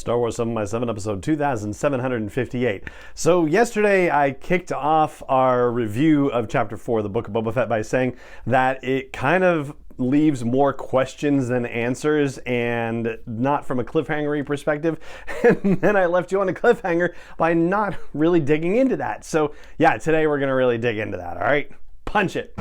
Star Wars 7x7, episode 2758. So yesterday I kicked off our review of Chapter 4 of the Book of Boba Fett by saying that it kind of leaves more questions than answers, and not from a cliffhanger-y perspective. And then I left you on a cliffhanger by not really digging into that. So yeah, today we're going to really dig into that, all right? Punch it.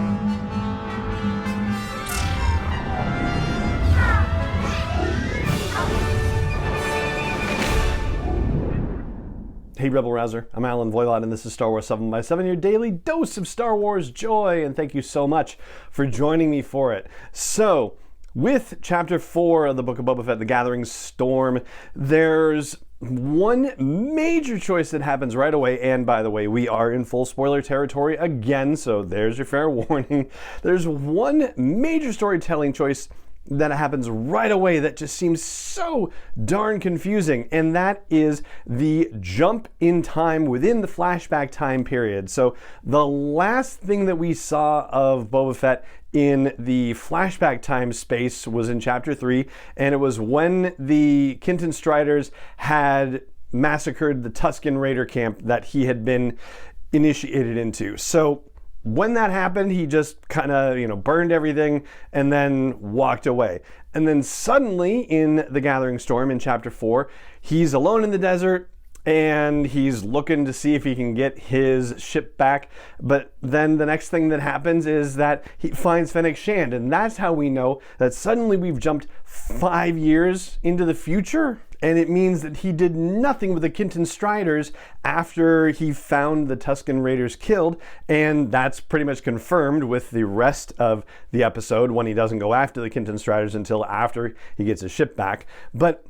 Hey Rebel Rouser, I'm Alan Voilot and this is Star Wars 7x7, your daily dose of Star Wars joy, and thank you so much for joining me for it. So, with Chapter 4 of the Book of Boba Fett, The Gathering Storm, there's one major choice that happens right away, and by the way, we are in full spoiler territory again, so there's your fair warning. There's one major storytelling choice that happens right away that just seems so darn confusing, and that is the jump in time within the flashback time period. So the last thing that we saw of Boba Fett in the flashback time space was in Chapter 3, and it was when the Kintan Striders had massacred the Tusken Raider camp that he had been initiated into. So when that happened, he just kind of, burned everything and then walked away. And then suddenly in The Gathering Storm in Chapter 4, he's alone in the desert and he's looking to see if he can get his ship back. But then the next thing that happens is that he finds Fennec Shand, and that's how we know that suddenly we've jumped 5 years into the future. And it means that he did nothing with the Kintan Striders after he found the Tusken Raiders killed, and that's pretty much confirmed with the rest of the episode when he doesn't go after the Kintan Striders until after he gets his ship back. But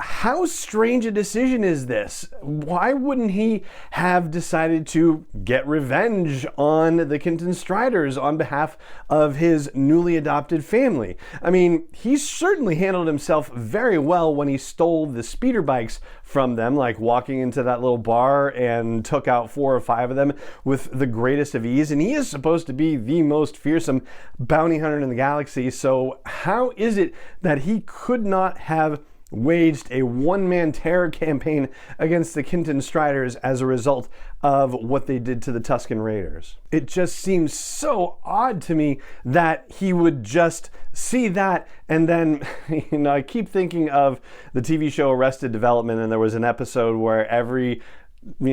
how strange a decision is this? Why wouldn't he have decided to get revenge on the Kintan Striders on behalf of his newly adopted family? I mean, he certainly handled himself very well when he stole the speeder bikes from them, like walking into that little bar and took out 4 or 5 of them with the greatest of ease. And he is supposed to be the most fearsome bounty hunter in the galaxy. So how is it that he could not have waged a one-man terror campaign against the Kintan Striders as a result of what they did to the Tusken Raiders? It just seems so odd to me that he would just see that and then, I keep thinking of the TV show Arrested Development, and there was an episode where every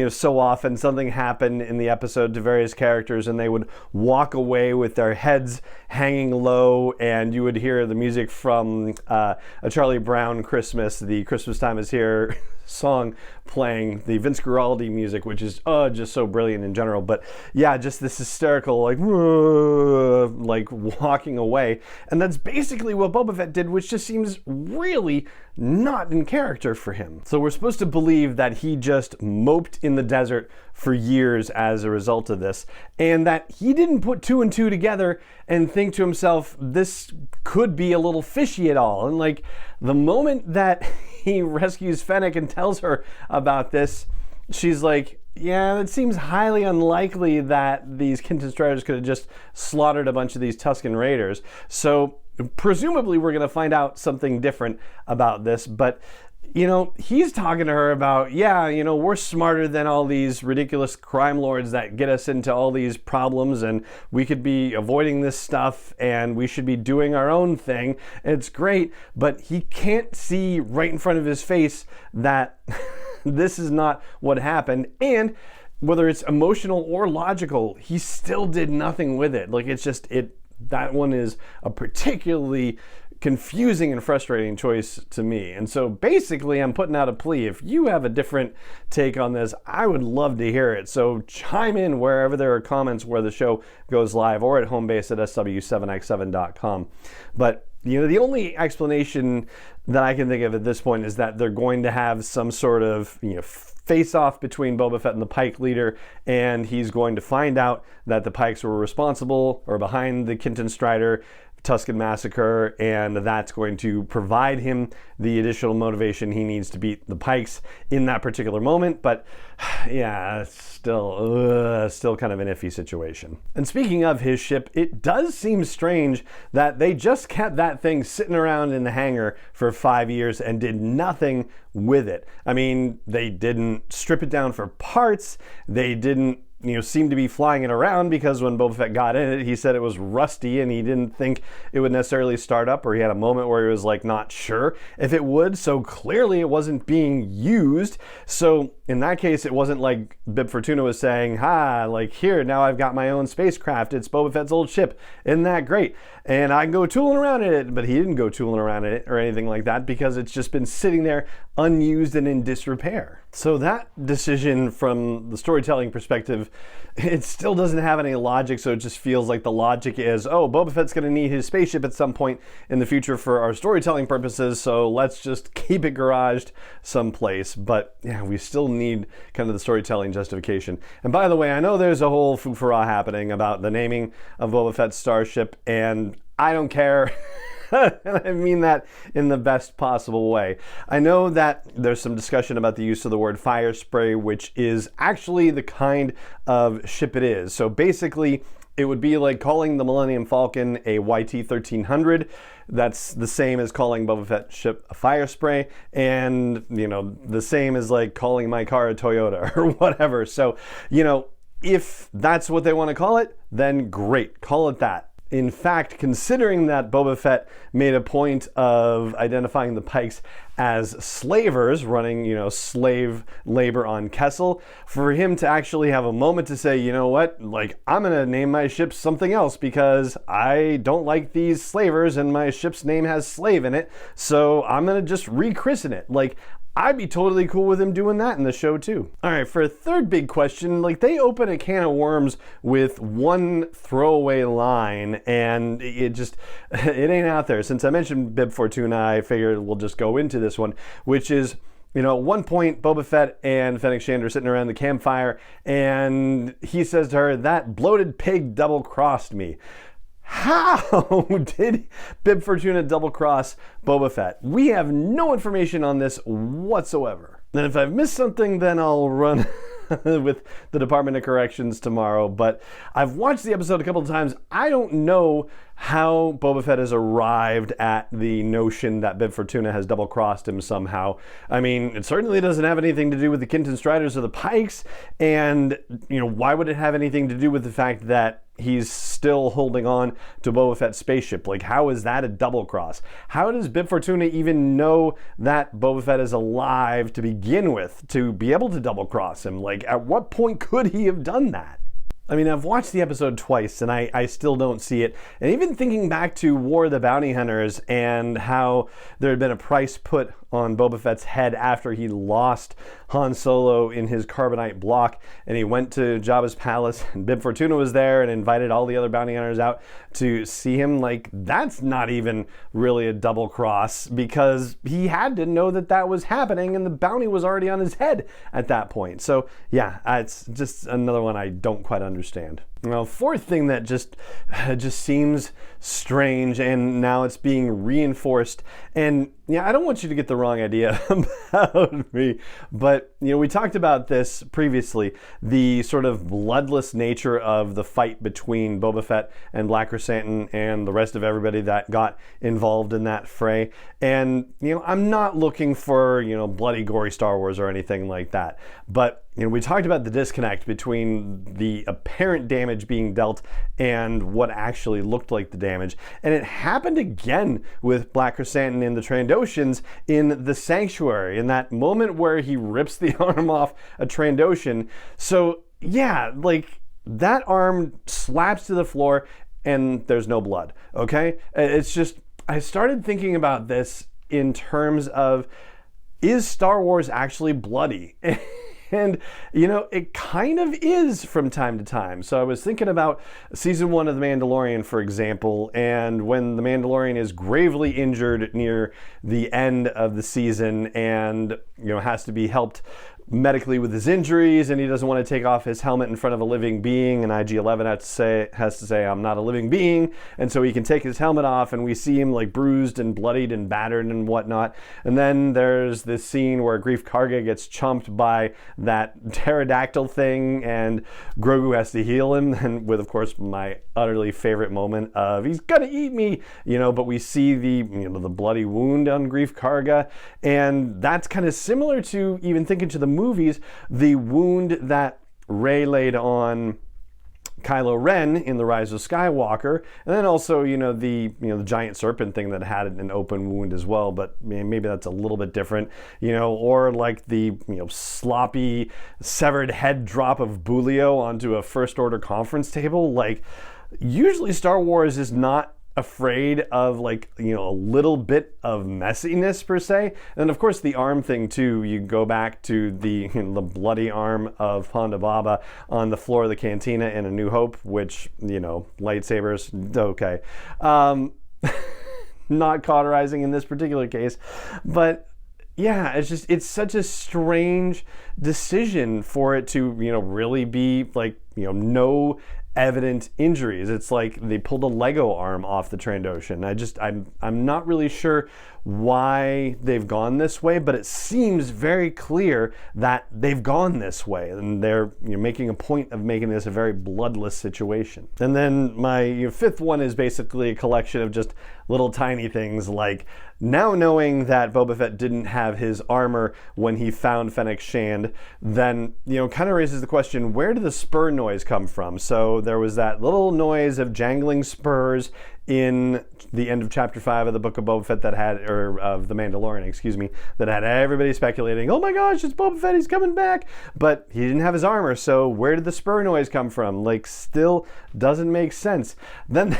so often something happened in the episode to various characters and they would walk away with their heads hanging low, and you would hear the music from a Charlie Brown Christmas, the Christmas Time Is Here song playing, the Vince Guaraldi music, which is just so brilliant in general. But yeah, just this hysterical like walking away, and that's basically what Boba Fett did, which just seems really not in character for him. So we're supposed to believe that he just moped in the desert for years as a result of this, and that he didn't put 2 and 2 together and think to himself, this could be a little fishy at all. And like the moment that he rescues Fennec and tells her about this, she's like, yeah, it seems highly unlikely that these Kintan Striders could have just slaughtered a bunch of these Tusken Raiders. So presumably we're going to find out something different about this. But he's talking to her about, we're smarter than all these ridiculous crime lords that get us into all these problems, and we could be avoiding this stuff, and we should be doing our own thing. It's great, but he can't see right in front of his face that this is not what happened. And whether it's emotional or logical, he still did nothing with it. Like, it's just, that one is a particularly confusing and frustrating choice to me. And so basically I'm putting out a plea. If you have a different take on this, I would love to hear it. So chime in wherever there are comments where the show goes live, or at homebase at sw7x7.com. But the only explanation that I can think of at this point is that they're going to have some sort of face-off between Boba Fett and the Pike leader, and he's going to find out that the Pikes were responsible or behind the Kintan Strider Tusken Massacre, and that's going to provide him the additional motivation he needs to beat the Pikes in that particular moment. But yeah, still kind of an iffy situation. And speaking of his ship, it does seem strange that they just kept that thing sitting around in the hangar for 5 years and did nothing with it. I mean, they didn't strip it down for parts. They didn't seem to be flying it around, because when Boba Fett got in it, he said it was rusty and he didn't think it would necessarily start up, or he had a moment where he was like not sure if it would. So clearly it wasn't being used. So in that case, it wasn't like Bib Fortuna was saying, like here, now I've got my own spacecraft. It's Boba Fett's old ship. Isn't that great? And I can go tooling around in it. But he didn't go tooling around in it or anything like that, because it's just been sitting there unused and in disrepair. So that decision, from the storytelling perspective, it still doesn't have any logic. So it just feels like the logic is, oh, Boba Fett's going to need his spaceship at some point in the future for our storytelling purposes, so let's just keep it garaged someplace. But yeah, we still need kind of the storytelling justification. And by the way, I know there's a whole foofara happening about the naming of Boba Fett's starship, and I don't care. And I mean that in the best possible way. I know that there's some discussion about the use of the word fire spray, which is actually the kind of ship it is. So basically, it would be like calling the Millennium Falcon a YT-1300. That's the same as calling Boba Fett's ship a fire spray, and the same as like calling my car a Toyota or whatever. So if that's what they want to call it, then great, call it that. In fact, considering that Boba Fett made a point of identifying the Pikes as slavers running, slave labor on Kessel, for him to actually have a moment to say, you know what, like, I'm gonna name my ship something else because I don't like these slavers and my ship's name has slave in it, so I'm gonna just rechristen it. Like, I'd be totally cool with him doing that in the show too. All right, for a third big question, like, they open a can of worms with one throwaway line, and it ain't out there. Since I mentioned Bib Fortuna, I figured we'll just go into this one, which is, at one point, Boba Fett and Fennec Shand are sitting around the campfire, and he says to her, "That bloated pig double-crossed me." How did Bib Fortuna double-cross Boba Fett? We have no information on this whatsoever. And if I've missed something, then I'll run with the Department of Corrections tomorrow. But I've watched the episode a couple of times. I don't know how Boba Fett has arrived at the notion that Bib Fortuna has double-crossed him somehow. I mean, it certainly doesn't have anything to do with the Kintan Striders or the Pikes. And, why would it have anything to do with the fact that he's still holding on to Boba Fett's spaceship? Like, how is that a double cross? How does Bib Fortuna even know that Boba Fett is alive to begin with, to be able to double cross him? Like, at what point could he have done that? I mean, I've watched the episode twice and I still don't see it. And even thinking back to War of the Bounty Hunters and how there had been a price put on Boba Fett's head after he lost Han Solo in his carbonite block, and he went to Jabba's palace, and Bib Fortuna was there and invited all the other bounty hunters out to see him. Like, that's not even really a double cross, because he had to know that that was happening and the bounty was already on his head at that point. So yeah, it's just another one I don't quite understand. Now, fourth thing that just seems strange, and now it's being reinforced. And yeah, I don't want you to get the wrong idea about me, but we talked about this previously, the sort of bloodless nature of the fight between Boba Fett and Black Chrysanthemum and the rest of everybody that got involved in that fray. And I'm not looking for bloody, gory Star Wars or anything like that, but we talked about the disconnect between the apparent damage being dealt and what actually looked like the damage. And it happened again with Black Chrysanthemum in the Trandoshans in the Sanctuary, in that moment where he rips the arm off a Trandoshan. So yeah, like, that arm slaps to the floor and there's no blood, okay? It's just, I started thinking about this in terms of, is Star Wars actually bloody? And, it kind of is from time to time. So I was thinking about season 1 of The Mandalorian, for example, and when the Mandalorian is gravely injured near the end of the season and, has to be helped medically with his injuries, and he doesn't want to take off his helmet in front of a living being, and IG-11 has to say I'm not a living being, and so he can take his helmet off, and we see him like bruised and bloodied and battered and whatnot. And then there's this scene where Greef Karga gets chomped by that pterodactyl thing, and Grogu has to heal him, and with, of course, my utterly favorite moment of he's gonna eat me, but we see the the bloody wound on Greef Karga, and that's kind of similar to, even thinking to the movies, the wound that Rey laid on Kylo Ren in The Rise of Skywalker, and then also the giant serpent thing that had an open wound as well, but maybe that's a little bit different, or like the sloppy severed head drop of Bulio onto a First Order conference table. Like, usually Star Wars is not afraid of a little bit of messiness per se. And of course the arm thing too, you go back to the the bloody arm of Ponda Baba on the floor of the cantina in A New Hope, which lightsabers, okay, not cauterizing in this particular case, but yeah, it's such a strange decision for it to really be no evident injuries. It's like they pulled a Lego arm off the Trandoshan. I'm not really sure why they've gone this way, but it seems very clear that they've gone this way, and they're making a point of making this a very bloodless situation. And then my fifth one is basically a collection of just little tiny things, like now knowing that Boba Fett didn't have his armor when he found Fennec Shand, then kind of raises the question, where did the spur noise come from? So there was that little noise of jangling spurs in the end of Chapter 5 of the Book of Boba Fett of The Mandalorian, excuse me, that had everybody speculating, oh my gosh, it's Boba Fett, he's coming back. But he didn't have his armor, so where did the spur noise come from? Still doesn't make sense. Then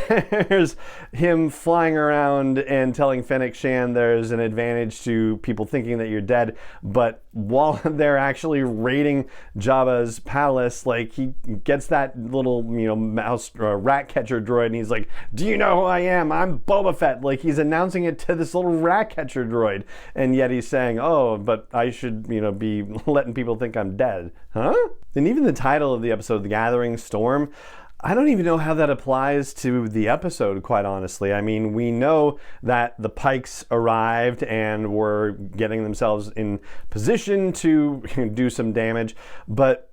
there's him flying around and telling Fennec Shand there's an advantage to people thinking that you're dead, but while they're actually raiding Jabba's palace, he gets that little, mouse or rat catcher droid, and he's like, do you know who I am? I'm Boba Fett. He's announcing it to this little rat catcher droid, and yet he's saying, oh, but I should, be letting people think I'm dead. Huh? And even the title of the episode, The Gathering Storm, I don't even know how that applies to the episode, quite honestly. I mean, we know that the Pikes arrived and were getting themselves in position to do some damage, but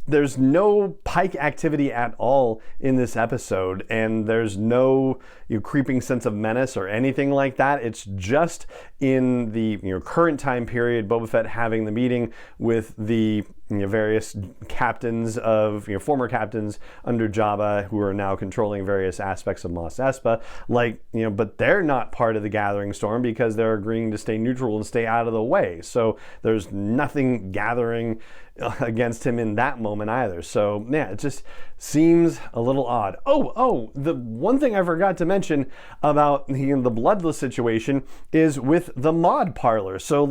there's no Pike activity at all in this episode, and there's no creeping sense of menace or anything like that. It's just in the current time period, Boba Fett having the meeting with the various captains of former captains under Jabba who are now controlling various aspects of Mos Espa, but they're not part of the Gathering Storm because they're agreeing to stay neutral and stay out of the way. So there's nothing gathering against him in that moment either. So yeah, it just seems a little odd. Oh, the one thing I forgot to mention about the bloodless situation is with the mod parlor. So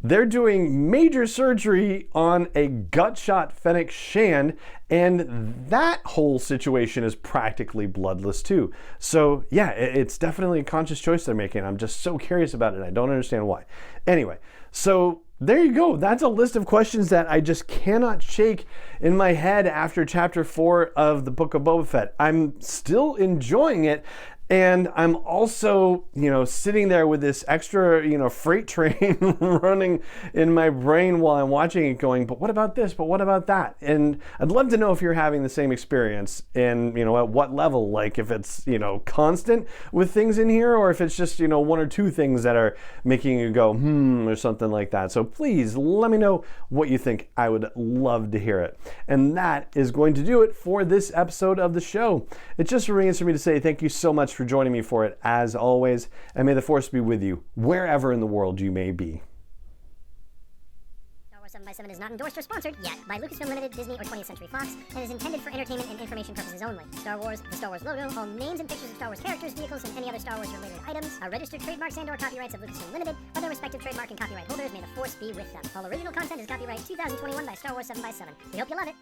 they're doing major surgery on a gut shot Fennec Shand, and that whole situation is practically bloodless too. So yeah, it's definitely a conscious choice they're making. I'm just so curious about it. I don't understand why. Anyway, so there you go. That's a list of questions that I just cannot shake in my head after Chapter 4 of the Book of Boba Fett. I'm still enjoying it, and I'm also, sitting there with this extra, freight train running in my brain while I'm watching it going, but what about this? But what about that? And I'd love to know if you're having the same experience and, at what level, if it's, constant with things in here, or if it's just, one or two things that are making you go, or something like that. So please let me know what you think. I would love to hear it. And that is going to do it for this episode of the show. It just remains for me to say thank you so much for joining me for it, as always, and may the Force be with you wherever in the world you may be. Star Wars 7x7 is not endorsed or sponsored yet by Lucasfilm Limited, Disney, or 20th Century Fox, and is intended for entertainment and information purposes only. Star Wars, the Star Wars logo, all names and pictures of Star Wars characters, vehicles, and any other Star Wars related items are registered trademarks and/or copyrights of Lucasfilm Limited, or their respective trademark and copyright holders. May the Force be with them. All original content is copyright 2021 by Star Wars 7x7. We hope you love it.